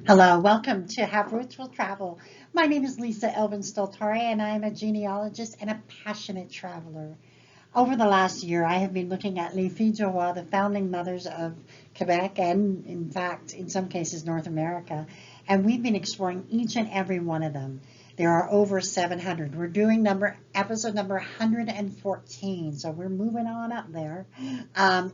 Hello, welcome to Have Roots Will Travel. My name is Lisa Elvin Stoltare, and I am a genealogist and a passionate traveler. Over the last year, I have been looking at les filles du roi, the founding mothers of Quebec, and in fact, in some cases, North America, and we've been exploring each and every one of them. There are over 700. We're doing episode number 114, so we're moving on up there.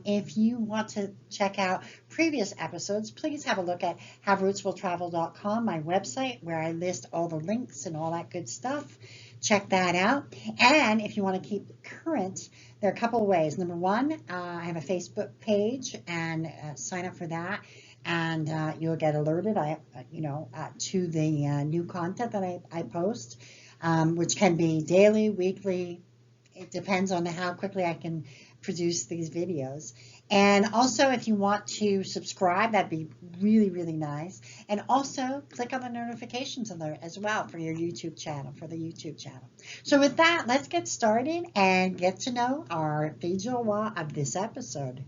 If you want to check out previous episodes, please have a look at haverootswilltravel.com, my website, where I list all the links and all that good stuff. Check that out. And if you want to keep current, there are a couple of ways. Number one, I have a Facebook page, and sign up for that, and you'll get alerted. To the new content that I post, which can be daily, weekly. It depends on how quickly I can produce these videos. And also, if you want to subscribe, that'd be really, really nice. And also, click on the notifications alert as well for your YouTube channel, for the YouTube channel. So with that, let's get started and get to know our Pilois of this episode.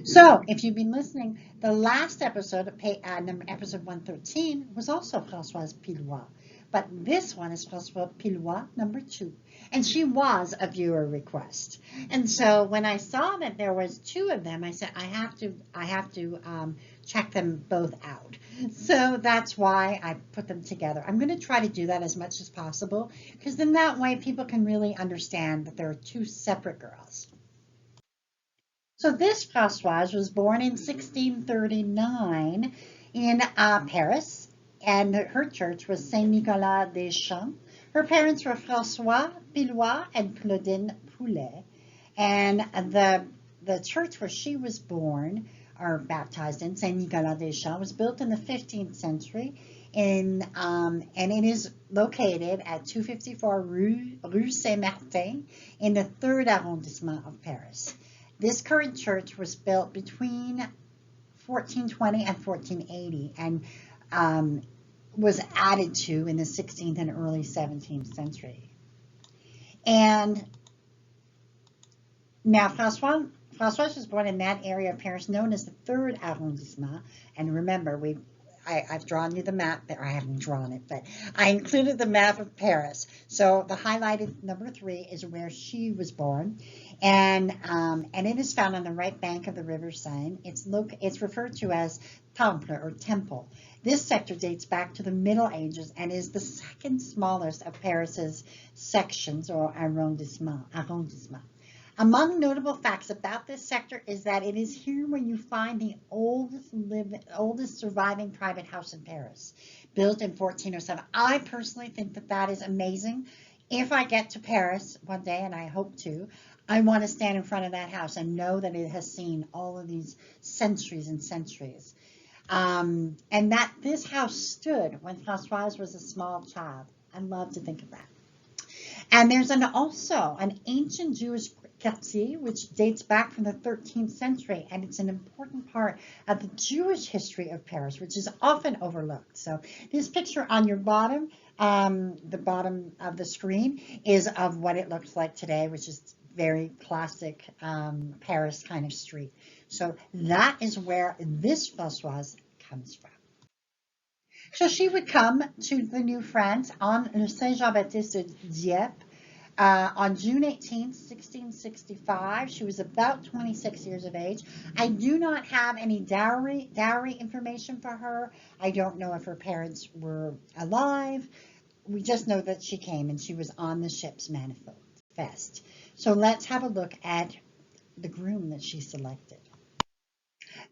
So, if you've been listening, the last episode, episode 113, was also Francoise Pilois. But this one is Francoise Pilois number 2. And she was a viewer request. And so when I saw that there was 2 of them, I said, I have to check them both out. So that's why I put them together. I'm going to try to do that as much as possible, because then that way people can really understand that there are 2 separate girls. So this Françoise was born in 1639 in Paris, and her church was Saint-Nicolas des Champs. Her parents were François Pilois and Claudine Poulet, and the church where she was born or baptized in, Saint-Nicolas des Champs, was built in the 15th century, and it is located at 254 Rue Saint-Martin in the 3rd arrondissement of Paris. This current church was built between 1420 and 1480 and was added to in the 16th and early 17th century. And now Françoise was born in that area of Paris known as the 3rd arrondissement. And remember, I've drawn you the map there. I haven't drawn it, but I included the map of Paris. So the highlighted number 3 is where she was born, and it is found on the right bank of the River Seine. It's referred to as Temple or Temple. This sector dates back to the Middle Ages and is the second smallest of Paris's sections or arrondissement. Among notable facts about this sector is that it is here where you find the oldest surviving private house in Paris, built in 1407. I personally think that is amazing. If I get to Paris one day, and I hope to, I want to stand in front of that house and know that it has seen all of these centuries and centuries. And that this house stood when Françoise was a small child. I love to think of that. And there's also an ancient Jewish quartier which dates back from the 13th century, and it's an important part of the Jewish history of Paris, which is often overlooked. So this picture on your bottom, the bottom of the screen, is of what it looks like today, which is very classic Paris kind of street. So that is where this Françoise comes from. So she would come to the New France on Le Saint-Jean-Baptiste de Dieppe on June 18, 1665. She was about 26 years of age. I do not have any dowry information for her. I don't know if her parents were alive. We just know that she came and she was on the ship's manifest. So let's have a look at the groom that she selected.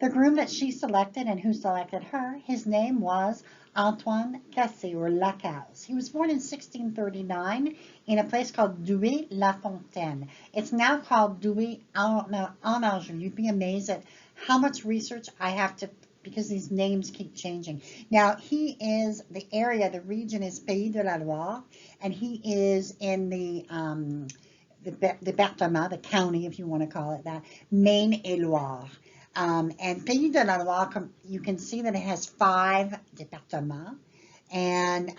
The groom that she selected and who selected her, his name was Antoine Cassé or Lacaze. He was born in 1639 in a place called Douai-la-Fontaine. It's now called Douai-en-Anjou. You'd be amazed at how much research I have to, because these names keep changing. Now, the region is Pays de la Loire, and he is in the département, the county, if you want to call it that, Maine-et-Loire. And Pays de la Loire, you can see that it has 5 départements, and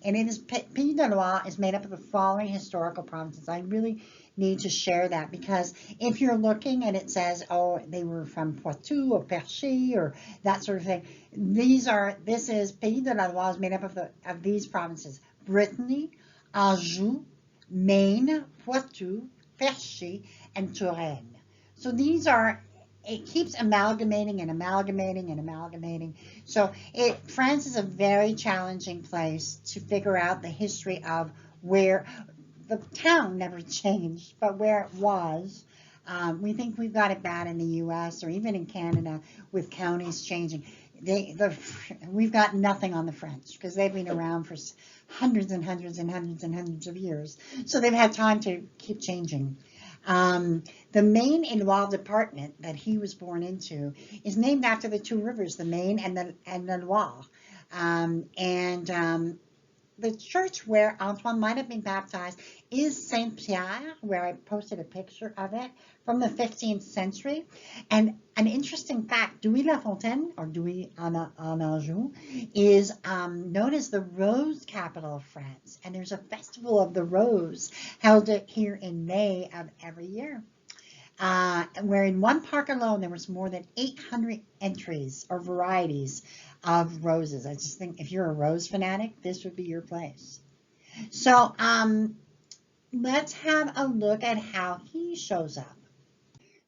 Pays de la Loire is made up of the following historical provinces. I really need to share that, because if you're looking and it says, oh, they were from Poitou or Perchy or that sort of thing, this is Pays de la Loire is made up of these provinces: Brittany, Anjou, Maine, Poitou, Perchy, and Touraine. So these are, it keeps amalgamating and amalgamating and amalgamating. So France is a very challenging place to figure out the history of where the town never changed, but where it was. We think we've got it bad in the U.S. or even in Canada with counties changing. We've got nothing on the French because they've been around for hundreds and hundreds and hundreds and hundreds of years. So they've had time to keep changing. The Maine and Loire department that he was born into is named after the two rivers, the Maine and the Loire. The church where Antoine might have been baptized is Saint Pierre, where I posted a picture of it, from the 15th century. And an interesting fact, Douai-la-Fontaine, or Douai en Anjou, is known as the rose capital of France. And there's a festival of the rose held here in May of every year. Where in one park alone there was more than 800 entries or varieties of roses. I just think if you're a rose fanatic, this would be your place. So let's have a look at how he shows up.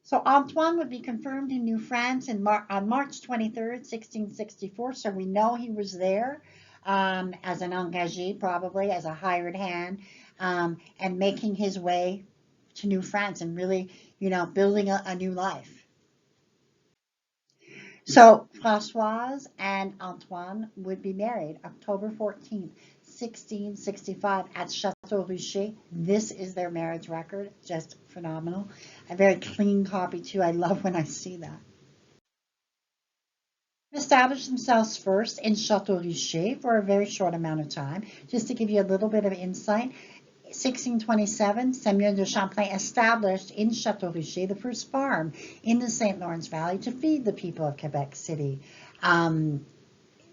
So Antoine would be confirmed in New France on March 23rd, 1664. So we know he was there as an engagé, probably as a hired hand, and making his way to New France and really, building a new life. So Francoise and Antoine would be married October 14th, 1665 at Chateau Richer. This is their marriage record, just phenomenal. A very clean copy too. I love when I see that. Established themselves first in Chateau Richer for a very short amount of time. Just to give you a little bit of insight, 1627, Samuel de Champlain established in Chateau Richer the first farm in the St. Lawrence Valley to feed the people of Quebec City.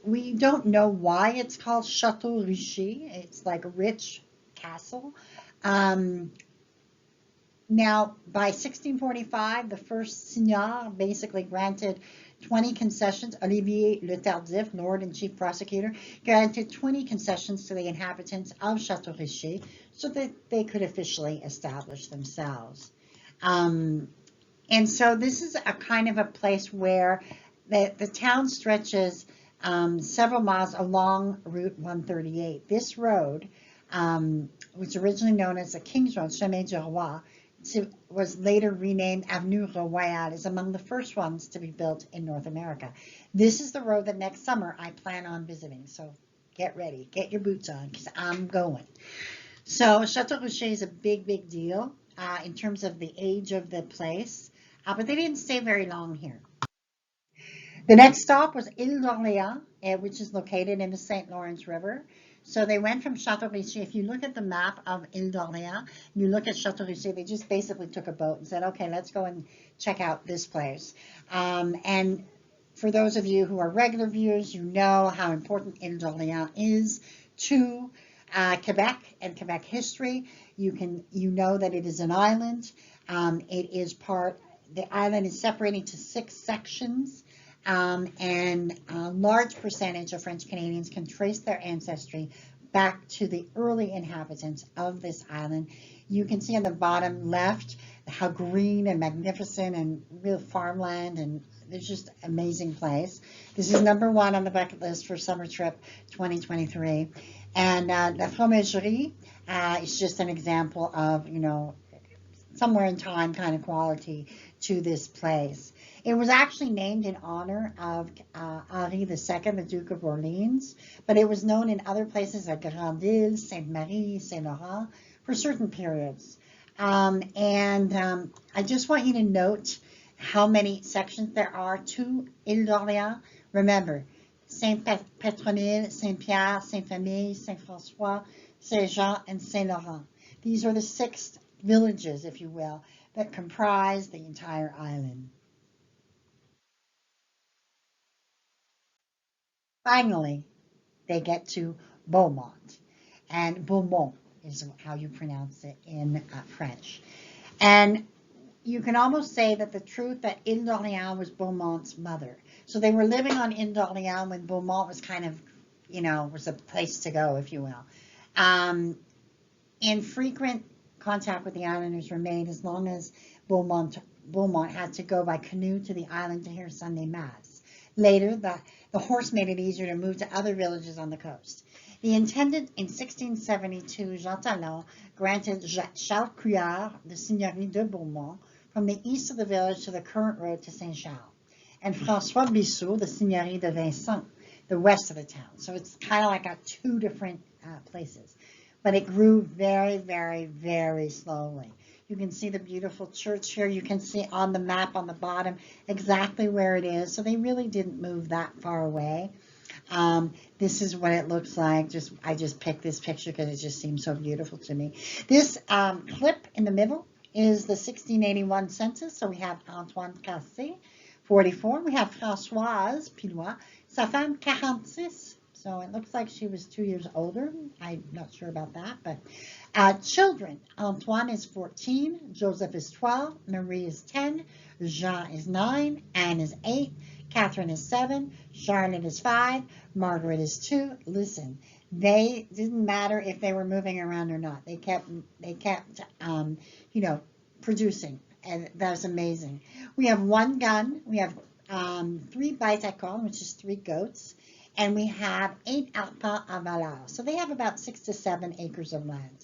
We don't know why it's called Chateau Richer. It's like a rich castle. Now, by 1645, the first seigneur basically granted 20 concessions. Olivier Le Tardif, Lord and Chief Prosecutor, granted 20 concessions to the inhabitants of Chateau Richer so that they could officially establish themselves. And so this is a kind of a place where the town stretches several miles along Route 138. This road, which originally known as the King's Road, Chemin du Roi, was later renamed Avenue Royale, is among the first ones to be built in North America. This is the road that next summer I plan on visiting. So get ready, get your boots on, because I'm going. So Chateau Richer is a big, big deal in terms of the age of the place, but they didn't stay very long here. The next stop was Ile d'Orléans, which is located in the St. Lawrence River. So they went from Chateau Richer. If you look at the map of Ile d'Orléans, you look at Chateau Richer, they just basically took a boat and said, okay, let's go and check out this place. And for those of you who are regular viewers, you know how important Ile d'Orléans is to Quebec and Quebec history. You know that it is an island. The island is separated into 6 sections. And a large percentage of French Canadians can trace their ancestry back to the early inhabitants of this island. You can see on the bottom left how green and magnificent and real farmland, and it's just an amazing place. This is #1 on the bucket list for summer trip 2023. And La Fromagerie is just an example of, somewhere in time kind of quality to this place. It was actually named in honor of Henri II, the Duke of Orleans, but it was known in other places like Grandville, Sainte-Marie, Saint-Laurent for certain periods. I just want you to note how many sections there are to Ile d'Orléans. Remember, Saint-Pétronille, Saint-Pierre, Saint-Famille, Saint-François, Saint-Jean, and Saint-Laurent. These are the 6 villages, if you will, that comprise the entire island. Finally, they get to Beaumont, and Beaumont is how you pronounce it in French. And you can almost say that the truth that Ile d'Orléans was Beaumont's mother. So they were living on Ile d'Orléans when Beaumont was kind of, was a place to go, if you will. Um, and frequent contact with the islanders were made as long as Beaumont had to go by canoe to the island to hear Sunday Mass. Later, the horse made it easier to move to other villages on the coast. The intendant in 1672, Jean Talon, granted Charles Couillard the Seigneurie de Beaumont from the east of the village to the current road to Saint-Charles, and François Bissot the Seigneurie de Vincent, the west of the town. So it's kind of like got two different places. But it grew very, very, very slowly. You can see the beautiful church here. You can see on the map on the bottom exactly where it is. So they really didn't move that far away. This is what it looks like. I just picked this picture because it just seems so beautiful to me. This clip in the middle is the 1681 census. So we have Antoine Cassé, 44. We have Francoise Pilois, sa femme, 46. So it looks like she was 2 years older. I'm not sure about that, but children. Antoine is 14, Joseph is 12, Marie is 10, Jean is 9, Anne is 8, Catherine is 7, Charlotte is 5, Margaret is 2. Listen, they didn't matter if they were moving around or not. They kept producing, and that's amazing. We have one gun. We have 3 bêtes, which is 3 goats. And we have 8 arpents à valeur. So they have about 6 to 7 acres of land.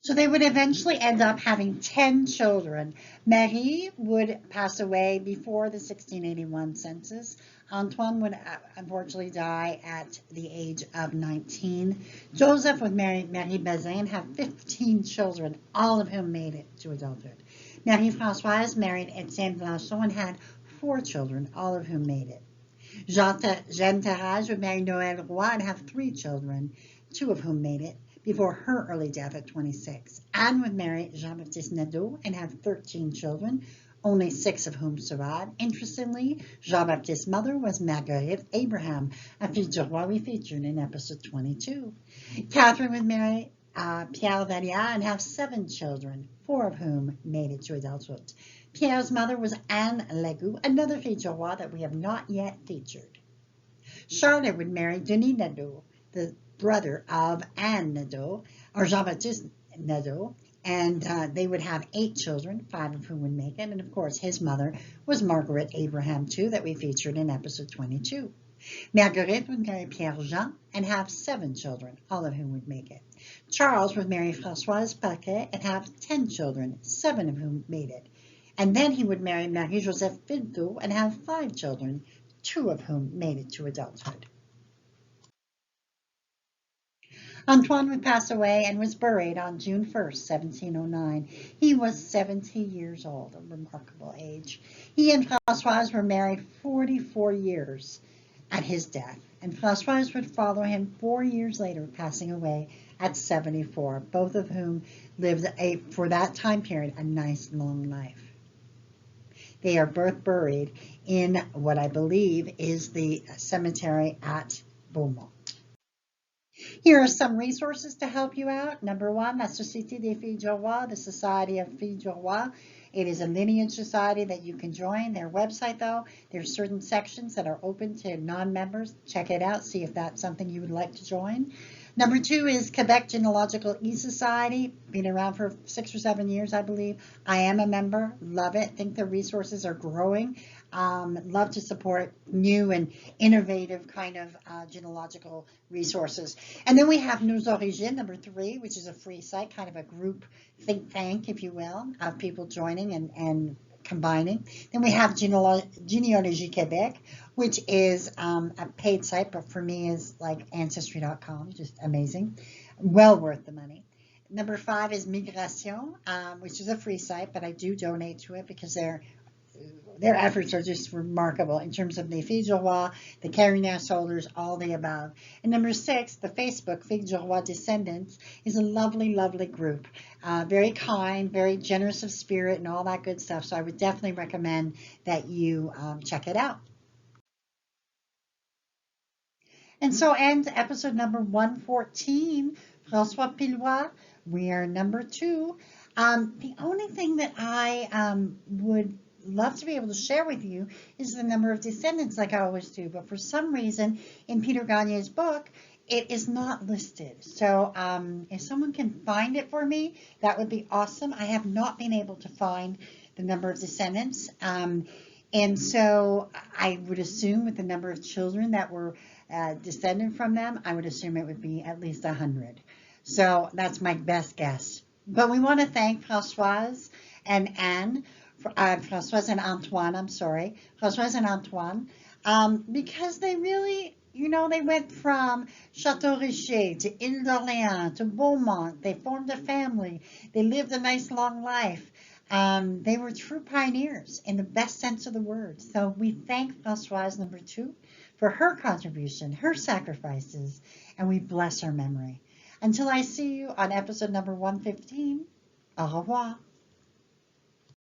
So they would eventually end up having 10 children. Marie would pass away before the 1681 census. Antoine would unfortunately die at the age of 19. Joseph would marry Marie Bazin and have 15 children, all of whom made it to adulthood. Marie-Françoise married Etienne Blanchon and had 4 children, all of whom made it. Jeanne Tarage would marry Noël Roy and have 3 children, 2 of whom made it before her early death at 26. Anne would marry Jean-Baptiste Nadeau and have 13 children, only 6 of whom survived. Interestingly, Jean-Baptiste's mother was Marguerite Abraham, a fille du roi we featured in episode 22. Catherine would marry Pierre Vallière and have 7 children, 4 of whom made it to adulthood. Pierre's mother was Anne Legout, another fille du roi that we have not yet featured. Charlotte would marry Denis Nadeau, the brother of Anne Nadeau, or Jean-Baptiste Nadeau, and they would have 8 children, 5 of whom would make it. And of course, his mother was Margaret Abraham, too, that we featured in episode 22. Marguerite would marry Pierre Jean and have 7 children, all of whom would make it. Charles would marry Françoise Paquet and have 10 children, 7 of whom made it. And then he would marry Marie-Joseph Filteau and have 5 children, 2 of whom made it to adulthood. Antoine would pass away and was buried on June 1st, 1709. He was 70 years old, a remarkable age. He and Françoise were married 44 years at his death, and Françoise would follow him 4 years later, passing away at 74, both of whom lived, for that time period, a nice long life. They are both buried in what I believe is the cemetery at Beaumont. Here are some resources to help you out. Number 1, La Société des Filles du Roi, the Society of Filles du Roi. It is a lineage society that you can join. Their website, though, there's certain sections that are open to non-members. Check it out, see if that's something you would like to join. Number 2 is Quebec Genealogical E-Society, been around for 6 or 7 years, I believe. I am a member, love it, think the resources are growing. Love to support new and innovative kind of genealogical resources. And then we have Nos Origines, number 3, which is a free site, kind of a group think tank, if you will, of people joining and combining. Then we have Généalogie Québec, which is a paid site, but for me is like Ancestry.com, just amazing, well worth the money. Number 5 is Migration, which is a free site, but I do donate to it because their efforts are just remarkable in terms of the Filles du Roi, the Carignan holders, all the above. And number 6, the Facebook Filles du Roi Descendants is a lovely, lovely group. Very kind, very generous of spirit and all that good stuff. So I would definitely recommend that you check it out. And so ends episode number 114. François Pilois We are number 2. The only thing that I would love to be able to share with you is the number of descendants, like I always do. But for some reason, in Peter Gagne's book, it is not listed. So if someone can find it for me, that would be awesome. I have not been able to find the number of descendants. And so I would assume with the number of children that were descended from them, I would assume it would be at least 100. So that's my best guess. But we want to thank Francoise and Anne, Francoise and Antoine, I'm sorry, Francoise and Antoine, because they really, they went from Chateau Richer to Ile d'Orléans to Beaumont. They formed a family. They lived a nice long life. They were true pioneers in the best sense of the word. So we thank Francoise number 2 for her contribution, her sacrifices, and we bless her memory. Until I see you on episode number 115, au revoir.